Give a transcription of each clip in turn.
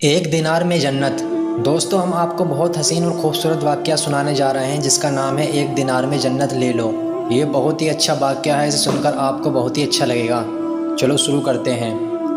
ایک دینار میں جنت۔ دوستو، ہم آپ کو بہت حسین اور خوبصورت واقعہ سنانے جا رہے ہیں جس کا نام ہے ایک دینار میں جنت لے لو۔ یہ بہت ہی اچھا واقعہ ہے، اسے سن کر آپ کو بہت ہی اچھا لگے گا۔ چلو شروع کرتے ہیں۔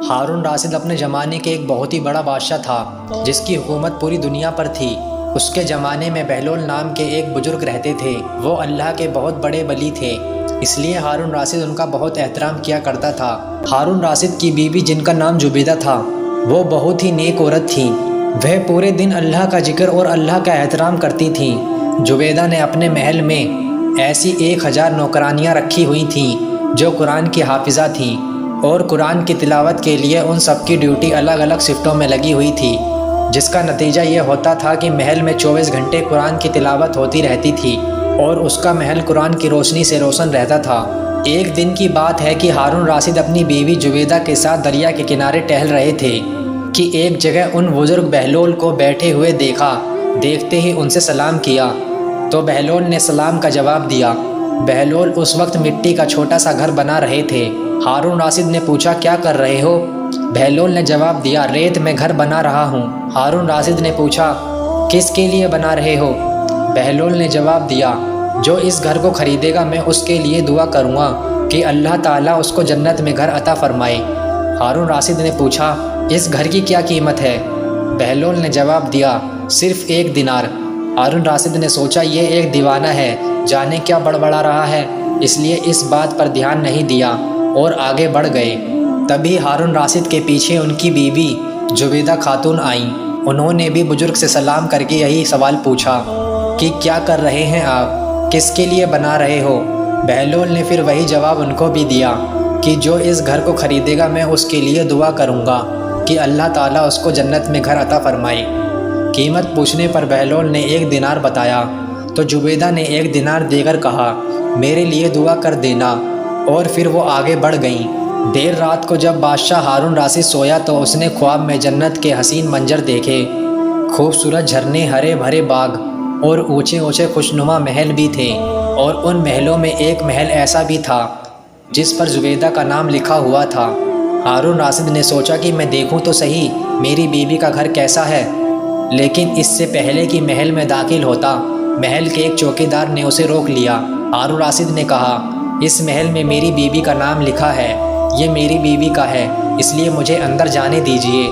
ہارون راشد اپنے زمانے کے ایک بہت ہی بڑا بادشاہ تھا جس کی حکومت پوری دنیا پر تھی۔ اس کے زمانے میں بہلول نام کے ایک بزرگ رہتے تھے۔ وہ اللہ کے بہت بڑے ولی تھے، اس لیے ہارون راشد ان کا بہت احترام کیا کرتا تھا۔ ہارون راشد کی بیوی جن کا نام زبیدہ تھا، وہ بہت ہی نیک عورت تھیں۔ وہ پورے دن اللہ کا ذکر اور اللہ کا احترام کرتی تھیں۔ زبیدہ نے اپنے محل میں ایسی 1000 نوکرانیاں رکھی ہوئی تھیں جو قرآن کی حافظہ تھیں، اور قرآن کی تلاوت کے لیے ان سب کی ڈیوٹی الگ الگ شفٹوں میں لگی ہوئی تھی، جس کا نتیجہ یہ ہوتا تھا کہ محل میں 24 گھنٹے قرآن کی تلاوت ہوتی رہتی تھی اور اس کا محل قرآن کی روشنی سے روشن رہتا تھا۔ ایک دن کی بات ہے کہ ہارون راشد اپنی بیوی زبیدہ کے ساتھ دریا کے کنارے ٹہل رہے تھے کہ ایک جگہ ان بزرگ بہلول کو بیٹھے ہوئے دیکھا۔ دیکھتے ہی ان سے سلام کیا تو بہلول نے سلام کا جواب دیا۔ بہلول اس وقت مٹی کا چھوٹا سا گھر بنا رہے تھے۔ ہارون راشد نے پوچھا، کیا کر رہے ہو؟ بہلول نے جواب دیا، ریت میں گھر بنا رہا ہوں۔ ہارون راشد نے پوچھا، کس کے لیے بنا رہے ہو؟ بہلول نے جواب دیا، جو اس گھر کو خریدے گا میں اس کے لیے دعا کروں گا کہ اللہ تعالیٰ اس کو جنت میں گھر عطا فرمائے۔ ہارون راشد نے پوچھا، اس گھر کی کیا قیمت ہے؟ بہلول نے جواب دیا، صرف 1 دینار۔ ہارون راشد نے سوچا، یہ ایک دیوانہ ہے، جانے کیا بڑبڑا رہا ہے، اس لیے اس بات پر دھیان نہیں دیا اور آگے بڑھ گئے۔ تبھی ہارون راشد کے پیچھے ان کی بیوی زبیدہ خاتون آئیں۔ انہوں نے بھی بزرگ سے سلام کر کے یہی سوال پوچھا کہ کیا کر رہے ہیں آپ، کس کے لیے بنا رہے ہو؟ بہلول نے پھر وہی جواب ان کو بھی دیا کہ جو اس گھر کو خریدے گا میں اس کے لیے دعا کروں گا کہ اللہ تعالیٰ اس کو جنت میں گھر عطا فرمائے۔ قیمت پوچھنے پر بہلول نے 1 دینار بتایا تو زبیدہ نے 1 دینار دے کر کہا، میرے لیے دعا کر دینا، اور پھر وہ آگے بڑھ گئیں۔ دیر رات کو جب بادشاہ ہارون راشد سویا تو اس نے خواب میں جنت کے حسین منظر دیکھے۔ خوبصورت جھرنے، ہرے بھرے باغ اور اونچے اونچے خوشنما محل بھی تھے، اور ان محلوں میں ایک محل ایسا بھی تھا جس پر زبیدہ کا نام لکھا ہوا تھا۔ ہارون راشد نے سوچا کہ میں دیکھوں تو صحیح میری بیوی کا گھر کیسا ہے، لیکن اس سے پہلے کہ محل میں داخل ہوتا، محل کے ایک چوکیدار نے اسے روک لیا۔ ہارون راشد نے کہا، اس محل میں میری بیوی کا نام لکھا ہے، یہ میری بیوی کا ہے، اس لیے مجھے اندر جانے دیجیے۔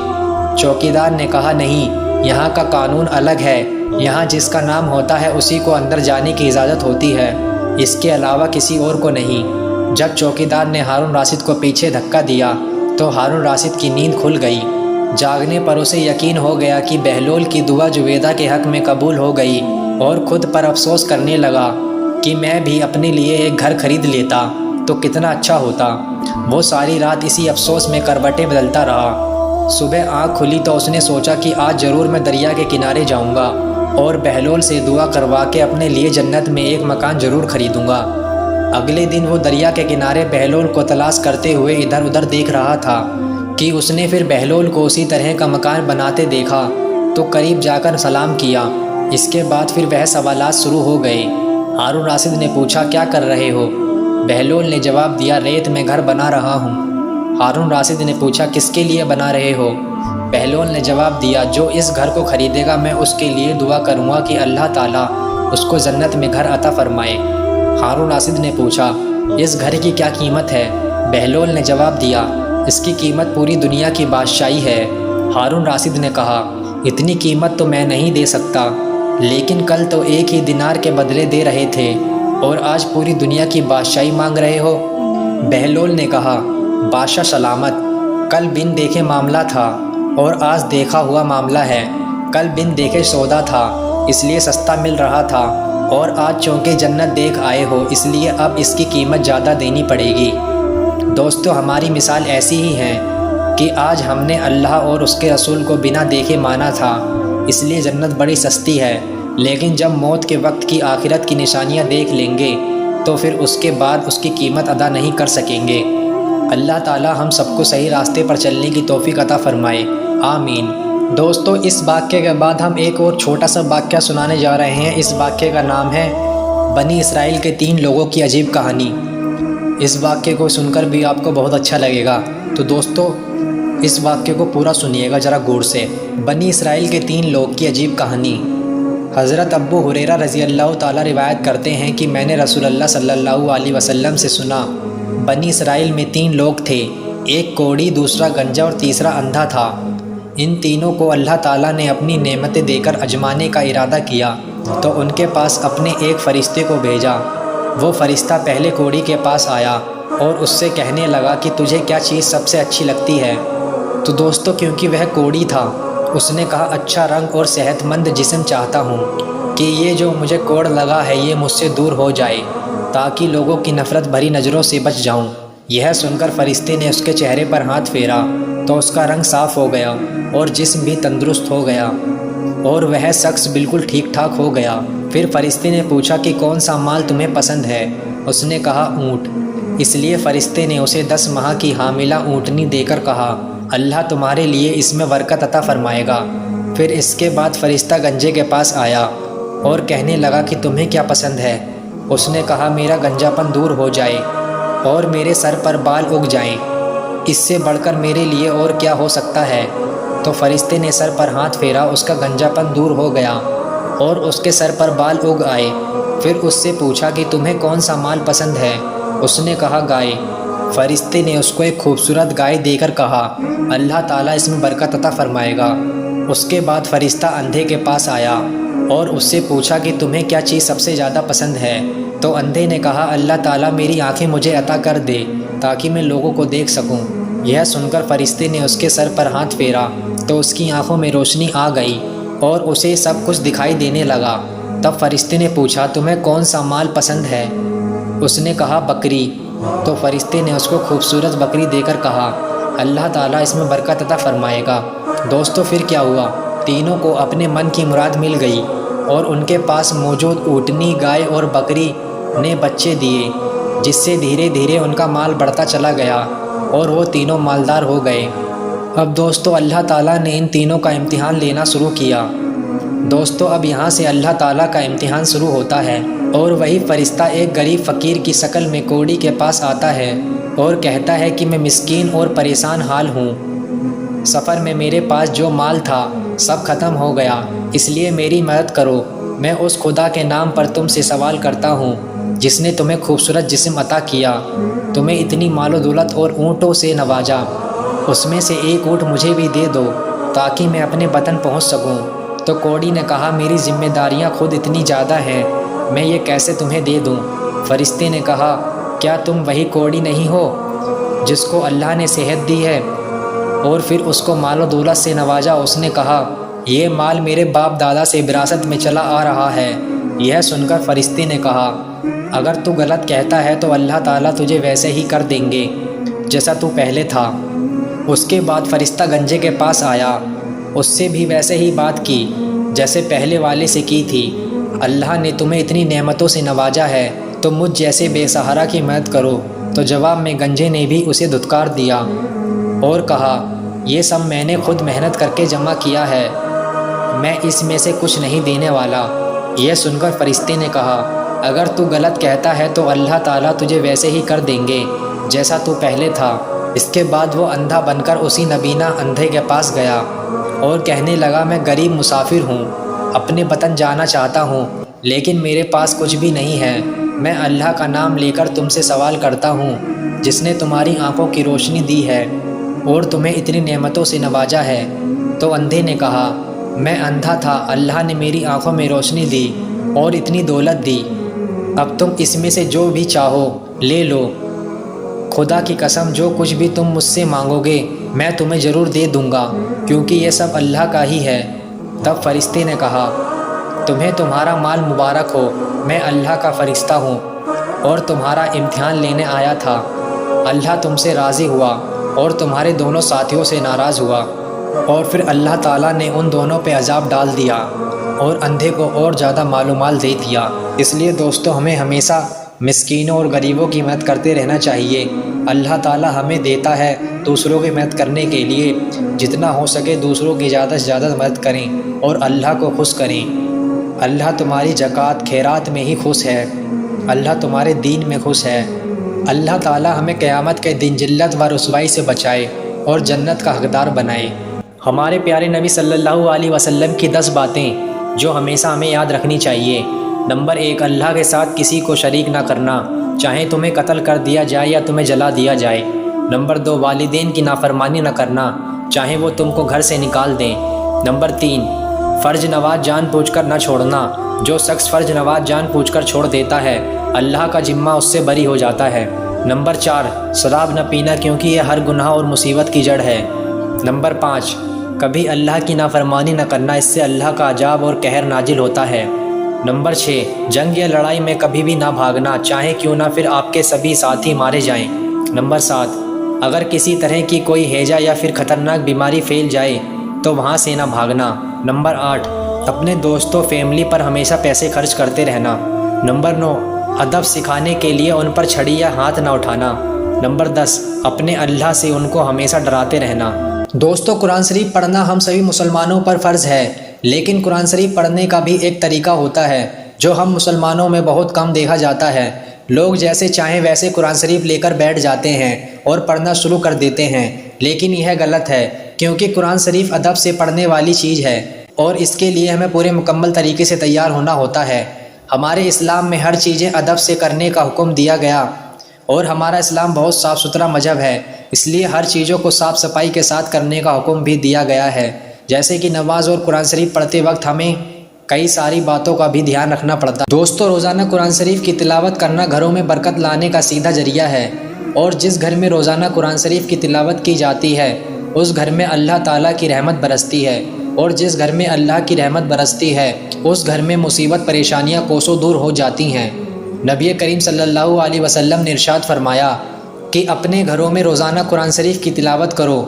چوکیدار نے کہا، نہیں، یہاں کا قانون الگ ہے، یہاں جس کا نام ہوتا ہے اسی کو اندر جانے کی اجازت ہوتی ہے، اس کے علاوہ کسی اور کو نہیں۔ جب چوکیدار نے ہارون راشد کو پیچھے دھکا دیا تو ہارون راشد کی نیند کھل گئی۔ جاگنے پر اسے یقین ہو گیا کہ بہلول کی دعا زبیدہ کے حق میں قبول ہو گئی، اور خود پر افسوس کرنے لگا کہ میں بھی اپنے لیے ایک گھر خرید لیتا تو کتنا اچھا ہوتا۔ وہ ساری رات اسی افسوس میں کروٹیں بدلتا رہا۔ صبح آنکھ کھلی تو اس نے سوچا کہ آج ضرور میں دریا کے کنارے جاؤں گا اور بہلول سے دعا کروا کے اپنے لیے جنت میں ایک مکان ضرور خریدوں گا۔ اگلے دن وہ دریا کے کنارے بہلول کو تلاش کرتے ہوئے ادھر ادھر دیکھ رہا تھا کہ اس نے پھر بہلول کو اسی طرح کا مکان بناتے دیکھا تو قریب جا کر سلام کیا۔ اس کے بعد پھر وہ سوالات شروع ہو گئے۔ ہارون راشد نے پوچھا، کیا کر رہے ہو؟ بہلول نے جواب دیا، ریت میں گھر بنا رہا ہوں۔ ہارون راشد نے پوچھا، کس کے لیے بنا رہے ہو؟ بہلول نے جواب دیا، جو اس گھر کو خریدے گا میں اس کے لیے دعا کروں گا کہ اللہ تعالیٰ اس کو جنت میں گھر عطا فرمائے۔ ہارون راشد نے پوچھا، اس گھر کی کیا قیمت ہے؟ بہلول نے جواب دیا، اس کی قیمت پوری دنیا کی بادشاہی ہے۔ ہارون راشد نے کہا، اتنی قیمت تو میں نہیں دے سکتا، لیکن کل تو 1 ہی دینار کے بدلے دے رہے تھے اور آج پوری دنیا کی بادشاہی مانگ رہے ہو۔ بہلول نے کہا، بادشاہ سلامت، کل بن دیکھے معاملہ تھا اور آج دیکھا ہوا معاملہ ہے۔ کل بن دیکھے سودا تھا، اس لیے سستا مل رہا تھا، اور آج چونکہ جنت دیکھ آئے ہو اس لیے اب اس کی قیمت زیادہ دینی پڑے گی۔ دوستو، ہماری مثال ایسی ہی ہے کہ آج ہم نے اللہ اور اس کے رسول کو بنا دیکھے مانا تھا، اس لیے جنت بڑی سستی ہے، لیکن جب موت کے وقت کی آخرت کی نشانیاں دیکھ لیں گے تو پھر اس کے بعد اس کی قیمت ادا نہیں کر سکیں گے۔ اللہ تعالی ہم سب کو صحیح راستے پر چلنے کی توفیق عطا فرمائے، آمین۔ دوستو، اس واقعے کے بعد ہم ایک اور چھوٹا سا واقعہ سنانے جا رہے ہیں۔ اس واقعے کا نام ہے بنی اسرائیل کے 3 لوگوں کی عجیب کہانی۔ اس واقعے کو سن کر بھی آپ کو بہت اچھا لگے گا۔ تو دوستو، اس واقعے کو پورا سنیے گا ذرا غور سے۔ بنی اسرائیل کے 3 لوگ کی عجیب کہانی۔ حضرت ابو ہریرہ رضی اللہ تعالیٰ روایت کرتے ہیں کہ میں نے رسول اللہ صلی اللہ علیہ وسلم سے سنا، بنی اسرائیل میں 3 لوگ تھے، ایک کوڑی، دوسرا گنجا اور تیسرا اندھا تھا۔ ان تینوں کو اللہ تعالیٰ نے اپنی نعمتیں دے کر آزمانے کا ارادہ کیا تو ان کے پاس اپنے ایک فرشتے کو بھیجا۔ وہ فرشتہ پہلے کوڑی کے پاس آیا اور اس سے کہنے لگا کہ تجھے کیا چیز سب سے اچھی لگتی ہے؟ تو دوستو کیونکہ وہ کوڑی تھا، اس نے کہا اچھا رنگ اور صحت مند جسم چاہتا ہوں کہ یہ جو مجھے کوڑ لگا ہے یہ مجھ سے دور ہو جائے تاکہ لوگوں کی نفرت بھری نظروں سے بچ جاؤں۔ یہ سن کر فرشتے نے اس کے چہرے پر ہاتھ پھیرا تو اس کا رنگ صاف ہو گیا اور جسم بھی تندرست ہو گیا اور وہ شخص بالکل ٹھیک ٹھاک ہو گیا۔ پھر فرشتے نے پوچھا کہ کون سا مال تمہیں پسند ہے؟ اس نے کہا اونٹ۔ اس لیے فرشتے نے اسے 10 ماہ کی حاملہ اونٹنی دے کر کہا اللہ تمہارے لیے اس میں برکت عطا فرمائے گا۔ پھر اس کے بعد فرشتہ گنجے کے پاس آیا اور کہنے لگا کہ تمہیں کیا پسند ہے؟ اس نے کہا میرا گنجا پن دور ہو جائے اور میرے سر پر بال اگ جائیں، اس سے بڑھ کر میرے لیے اور کیا ہو سکتا ہے؟ تو فرشتے نے سر پر ہاتھ پھیرا، اس کا گنجا پن دور ہو گیا اور اس کے سر پر بال اگ آئے۔ پھر اس سے پوچھا کہ تمہیں کون سا مال پسند ہے؟ اس نے کہا گائے۔ فرشتے نے اس کو ایک خوبصورت گائے دے کر کہا اللہ تعالیٰ اس میں برکت عطا فرمائے گا۔ اس کے بعد فرشتہ اندھے کے پاس آیا اور اس سے پوچھا کہ تمہیں کیا چیز سب سے زیادہ پسند ہے؟ تو اندھے نے کہا اللہ تعالیٰ میری آنکھیں مجھے عطا کر دے تاکہ میں لوگوں کو دیکھ سکوں۔ یہ سن کر فرشتے نے اس کے سر پر ہاتھ پھیرا تو اس کی آنکھوں میں روشنی آ گئی اور اسے سب کچھ دکھائی دینے لگا۔ تب فرشتے نے پوچھا تمہیں کون سا مال پسند ہے؟ اس نے کہا بکری۔ تو فرشتے نے اس کو خوبصورت بکری دے کر کہا اللہ تعالیٰ اس میں برکت عطا فرمائے گا۔ دوستو پھر کیا ہوا؟ تینوں کو اپنے من کی مراد مل گئی اور ان کے پاس موجود اونٹنی، گائے اور بکری نے بچے دیے، جس سے دھیرے دھیرے ان کا مال بڑھتا چلا گیا اور وہ تینوں مالدار ہو گئے۔ اب دوستو اللہ تعالیٰ نے ان تینوں کا امتحان لینا شروع کیا۔ دوستو اب یہاں سے اللہ تعالیٰ کا امتحان شروع ہوتا ہے اور وہی فرشتہ ایک غریب فقیر کی شکل میں کوڑی کے پاس آتا ہے اور کہتا ہے کہ میں مسکین اور پریشان حال ہوں، سفر میں میرے پاس جو مال تھا سب ختم ہو گیا، اس لیے میری مدد کرو۔ میں اس خدا کے نام پر تم سے سوال کرتا ہوں جس نے تمہیں خوبصورت جسم عطا کیا، تمہیں اتنی مال و دولت اور اونٹوں سے نوازا، اس میں سے ایک اونٹ مجھے بھی دے دو تاکہ میں اپنے وطن پہنچ سکوں۔ تو کوڑی نے کہا میری ذمہ داریاں خود اتنی زیادہ ہیں، میں یہ کیسے تمہیں دے دوں؟ فرشتے نے کہا کیا تم وہی کوڑی نہیں ہو جس کو اللہ نے صحت دی ہے اور پھر اس کو مال و دولت سے نوازا؟ اس نے کہا یہ مال میرے باپ دادا سے وراثت میں چلا آ رہا ہے۔ یہ سن کر فرشتے نے کہا اگر تو غلط کہتا ہے تو اللہ تعالیٰ تجھے ویسے ہی کر دیں گے جیسا تو پہلے تھا۔ اس کے بعد فرشتہ گنجے کے پاس آیا، اس سے بھی ویسے ہی بات کی جیسے پہلے والے سے کی تھی۔ اللہ نے تمہیں اتنی نعمتوں سے نوازا ہے تو مجھ جیسے بے سہارا کی مدد کرو۔ تو جواب میں گنجے نے بھی اسے دھتکار دیا اور کہا یہ سب میں نے خود محنت کر کے جمع کیا ہے، میں اس میں سے کچھ نہیں دینے والا۔ یہ سن کر فرشتے نے کہا اگر تو غلط کہتا ہے تو اللہ تعالیٰ تجھے ویسے ہی کر دیں گے جیسا تو پہلے تھا۔ اس کے بعد وہ اندھا بن کر اسی نبینا اندھے کے پاس گیا اور کہنے لگا میں غریب مسافر ہوں، اپنے وطن جانا چاہتا ہوں لیکن میرے پاس کچھ بھی نہیں ہے۔ میں اللہ کا نام لے کر تم سے سوال کرتا ہوں جس نے تمہاری آنکھوں کی روشنی دی ہے اور تمہیں اتنی نعمتوں سے نوازا ہے۔ تو اندھے نے کہا میں اندھا تھا، اللہ نے میری آنکھوں میں روشنی دی اور اتنی دولت دی، اب تم اس میں سے جو بھی چاہو لے لو، خدا کی قسم جو کچھ بھی تم مجھ سے مانگو گے میں تمہیں ضرور دے دوں گا کیونکہ یہ سب اللہ کا ہی ہے۔ تب فرشتے نے کہا تمہیں تمہارا مال مبارک ہو، میں اللہ کا فرشتہ ہوں اور تمہارا امتحان لینے آیا تھا۔ اللہ تم سے راضی ہوا اور تمہارے دونوں ساتھیوں سے ناراض ہوا، اور پھر اللہ تعالیٰ نے ان دونوں پہ عذاب ڈال دیا اور اندھے کو اور زیادہ مال و مال دے دیا۔ اس لیے دوستو ہمیں ہمیشہ مسکینوں اور غریبوں کی مدد کرتے رہنا چاہیے۔ اللہ تعالیٰ ہمیں دیتا ہے دوسروں کی مدد کرنے کے لیے، جتنا ہو سکے دوسروں کی زیادہ سے زیادہ مدد کریں اور اللہ کو خوش کریں۔ اللہ تمہاری زکوٰۃ خیرات میں ہی خوش ہے، اللہ تمہارے دین میں خوش ہے۔ اللہ تعالیٰ ہمیں قیامت کے دن ذلت و رسوائی سے بچائے اور جنت کا حقدار بنائے۔ ہمارے پیارے نبی صلی اللہ علیہ وسلم کی 10 باتیں جو ہمیشہ ہمیں یاد رکھنی چاہیے۔ نمبر 1، اللہ کے ساتھ کسی کو شریک نہ کرنا، چاہے تمہیں قتل کر دیا جائے یا تمہیں جلا دیا جائے۔ نمبر 2، والدین کی نافرمانی نہ کرنا، چاہے وہ تم کو گھر سے نکال دیں۔ نمبر 3، فرض نماز جان بوجھ کر نہ چھوڑنا، جو شخص فرض نماز جان بوجھ کر چھوڑ دیتا ہے اللہ کا ذمہ اس سے بری ہو جاتا ہے۔ نمبر 4، شراب نہ پینا، کیونکہ یہ ہر گناہ اور مصیبت کی جڑ ہے۔ نمبر 5، کبھی اللہ کی نافرمانی نہ کرنا، اس سے اللہ کا عذاب اور قہر نازل ہوتا ہے۔ نمبر 6، جنگ یا لڑائی میں کبھی بھی نہ بھاگنا، چاہے کیوں نہ پھر آپ کے سبھی ساتھی مارے جائیں۔ نمبر 7، اگر کسی طرح کی کوئی ہیجا یا پھر خطرناک بیماری پھیل جائے تو وہاں سے نہ بھاگنا۔ نمبر 8، اپنے دوستوں فیملی پر ہمیشہ پیسے خرچ کرتے رہنا۔ نمبر 9، ادب سکھانے کے لیے ان پر چھڑی یا ہاتھ نہ اٹھانا۔ نمبر 10، اپنے اللہ سے ان کو ہمیشہ ڈراتے رہنا۔ دوستو، قرآن شریف پڑھنا ہم سبھی مسلمانوں پر فرض ہے، لیکن قرآن شریف پڑھنے کا بھی ایک طریقہ ہوتا ہے جو ہم مسلمانوں میں بہت کم دیکھا جاتا ہے۔ لوگ جیسے چاہیں ویسے قرآن شریف لے کر بیٹھ جاتے ہیں اور پڑھنا شروع کر دیتے ہیں، لیکن یہ غلط ہے، کیونکہ قرآن شریف ادب سے پڑھنے والی چیز ہے اور اس کے لیے ہمیں پورے مکمل طریقے سے تیار ہونا ہوتا ہے۔ ہمارے اسلام میں ہر چیزیں ادب سے کرنے کا حکم دیا گیا اور ہمارا اسلام بہت صاف ستھرا مذہب ہے، اس لیے ہر چیزوں کو صاف صفائی کے ساتھ کرنے کا حکم بھی دیا گیا ہے، جیسے کہ نماز اور قرآن شریف پڑھتے وقت ہمیں کئی ساری باتوں کا بھی دھیان رکھنا پڑتا ہے۔ دوستو، روزانہ قرآن شریف کی تلاوت کرنا گھروں میں برکت لانے کا سیدھا ذریعہ ہے، اور جس گھر میں روزانہ قرآن شریف کی تلاوت کی جاتی ہے اس گھر میں اللہ تعالیٰ کی رحمت برستی ہے، اور جس گھر میں اللہ کی رحمت برستی ہے اس گھر میں مصیبت پریشانیاں کوسوں دور ہو جاتی ہیں۔ نبی کریم صلی اللہ علیہ وسلم نے ارشاد فرمایا کہ اپنے گھروں میں روزانہ قرآن شریف کی تلاوت کرو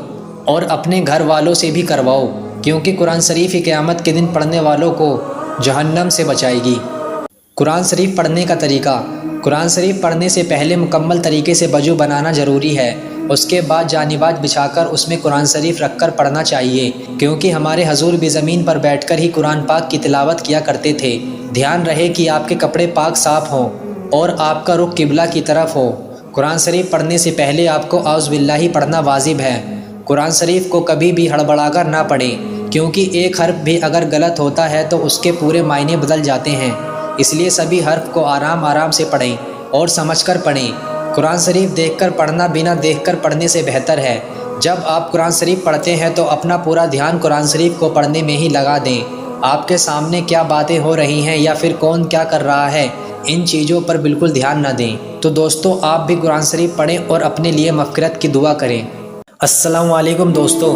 اور اپنے گھر والوں سے بھی کرواؤ، کیونکہ قرآن شریف ہی قیامت کے دن پڑھنے والوں کو جہنم سے بچائے گی۔ قرآن شریف پڑھنے کا طریقہ۔ قرآن شریف پڑھنے سے پہلے مکمل طریقے سے وضو بنانا ضروری ہے، اس کے بعد جانباز بچھا کر اس میں قرآن شریف رکھ کر پڑھنا چاہیے، کیونکہ ہمارے حضور بھی زمین پر بیٹھ کر ہی قرآن پاک کی تلاوت کیا کرتے تھے۔ دھیان رہے کہ آپ کے کپڑے پاک صاف ہوں اور آپ کا رخ قبلہ کی طرف ہو۔ قرآن شریف پڑھنے سے پہلے آپ کو اعوذ باللہ پڑھنا واجب ہے۔ قرآن شریف کو کبھی بھی ہڑبڑا کر نہ پڑھیں، کیونکہ ایک حرف بھی اگر غلط ہوتا ہے تو اس کے پورے معنی بدل جاتے ہیں، اس لیے سبھی حرف کو آرام آرام سے پڑھیں اور سمجھ کر پڑھیں۔ قرآن شریف دیکھ کر پڑھنا بنا دیکھ کر پڑھنے سے بہتر ہے۔ جب آپ قرآن شریف پڑھتے ہیں تو اپنا پورا دھیان قرآن شریف کو پڑھنے میں ہی لگا دیں۔ آپ کے سامنے کیا باتیں ہو رہی ہیں یا پھر کون کیا کر رہا ہے، ان چیزوں پر بالکل دھیان نہ دیں۔ تو دوستو، آپ بھی قرآن شریف پڑھیں اور اپنے لیے مغفرت کی دعا کریں۔ السلام علیکم دوستو،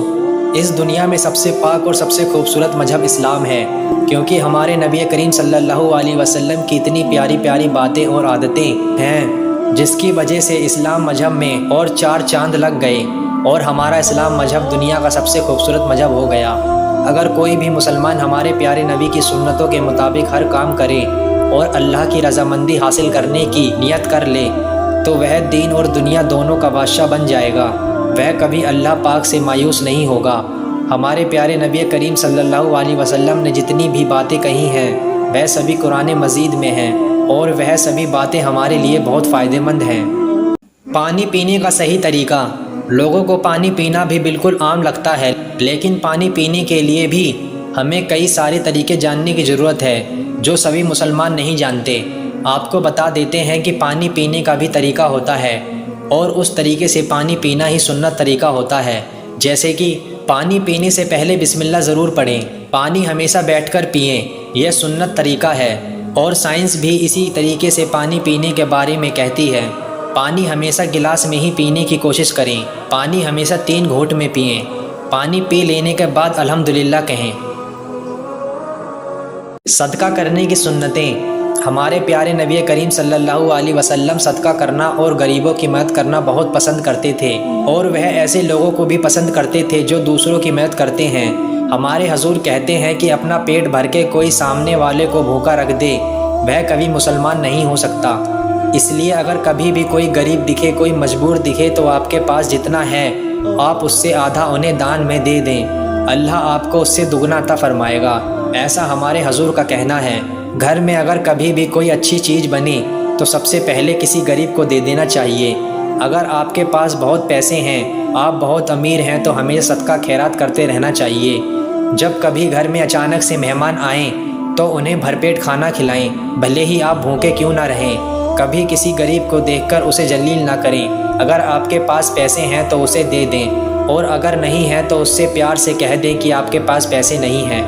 اس دنیا میں سب سے پاک اور سب سے خوبصورت مذہب اسلام ہے، کیونکہ ہمارے نبی کریم صلی اللہ علیہ وسلم کی اتنی پیاری پیاری باتیں اور عادتیں ہیں جس کی وجہ سے اسلام مذہب میں اور 4 چاند لگ گئے اور ہمارا اسلام مذہب دنیا کا سب سے خوبصورت مذہب ہو گیا۔ اگر کوئی بھی مسلمان ہمارے پیارے نبی کی سنتوں کے مطابق ہر کام کرے اور اللہ کی رضامندی حاصل کرنے کی نیت کر لے تو وہ دین اور دنیا دونوں کا بادشاہ بن جائے گا، وہ کبھی اللہ پاک سے مایوس نہیں ہوگا۔ ہمارے پیارے نبی کریم صلی اللہ علیہ وسلم نے جتنی بھی باتیں کہی ہیں وہ سبھی قرآن مجید میں ہیں اور وہ سبھی باتیں ہمارے لیے بہت فائدہ مند ہیں۔ پانی پینے کا صحیح طریقہ۔ لوگوں کو پانی پینا بھی بالکل عام لگتا ہے، لیکن پانی پینے کے لیے بھی ہمیں کئی سارے طریقے جاننے کی ضرورت ہے جو سبھی مسلمان نہیں جانتے۔ آپ کو بتا دیتے ہیں کہ پانی پینے کا بھی طریقہ ہوتا ہے، اور اس طریقے سے پانی پینا ہی سنت طریقہ ہوتا ہے، جیسے کہ پانی پینے سے پہلے بسم اللہ ضرور پڑھیں۔ پانی ہمیشہ بیٹھ کر پئیں، یہ سنت طریقہ ہے، اور سائنس بھی اسی طریقے سے پانی پینے کے بارے میں کہتی ہے۔ پانی ہمیشہ گلاس میں ہی پینے کی کوشش کریں۔ پانی ہمیشہ 3 گھونٹ میں پئیں۔ پانی پی لینے کے بعد الحمدللہ کہیں۔ صدقہ کرنے کی سنتیں۔ ہمارے پیارے نبی کریم صلی اللہ علیہ وسلم صدقہ کرنا اور غریبوں کی مدد کرنا بہت پسند کرتے تھے، اور وہ ایسے لوگوں کو بھی پسند کرتے تھے جو دوسروں کی مدد کرتے ہیں۔ ہمارے حضور کہتے ہیں کہ اپنا پیٹ بھر کے کوئی سامنے والے کو بھوکا رکھ دے وہ کبھی مسلمان نہیں ہو سکتا۔ اس لیے اگر کبھی بھی کوئی غریب دکھے، کوئی مجبور دکھے تو آپ کے پاس جتنا ہے آپ اس سے آدھا انہیں دان میں دے دیں، اللہ آپ کو اس سے دگنا عطا فرمائے گا، ایسا ہمارے حضور کا کہنا ہے۔ گھر میں اگر کبھی بھی کوئی اچھی چیز بنے تو سب سے پہلے کسی غریب کو دے دینا چاہیے، اگر آپ کے پاس بہت پیسے ہیں، آپ بہت امیر ہیں تو ہمیں صدقہ خیرات کرتے رہنا چاہیے۔ جب کبھی گھر میں اچانک سے مہمان آئیں تو انہیں بھرپیٹ کھانا کھلائیں، بھلے ہی آپ بھوکے کیوں نہ رہیں۔ کبھی کسی غریب کو دیکھ کر اسے ذلیل نہ کریں۔ اگر آپ کے پاس پیسے ہیں تو اسے دے دیں، اور اگر نہیں ہے تو اس سے پیار سے کہہ دیں کہ آپ کے پاس پیسے نہیں ہیں۔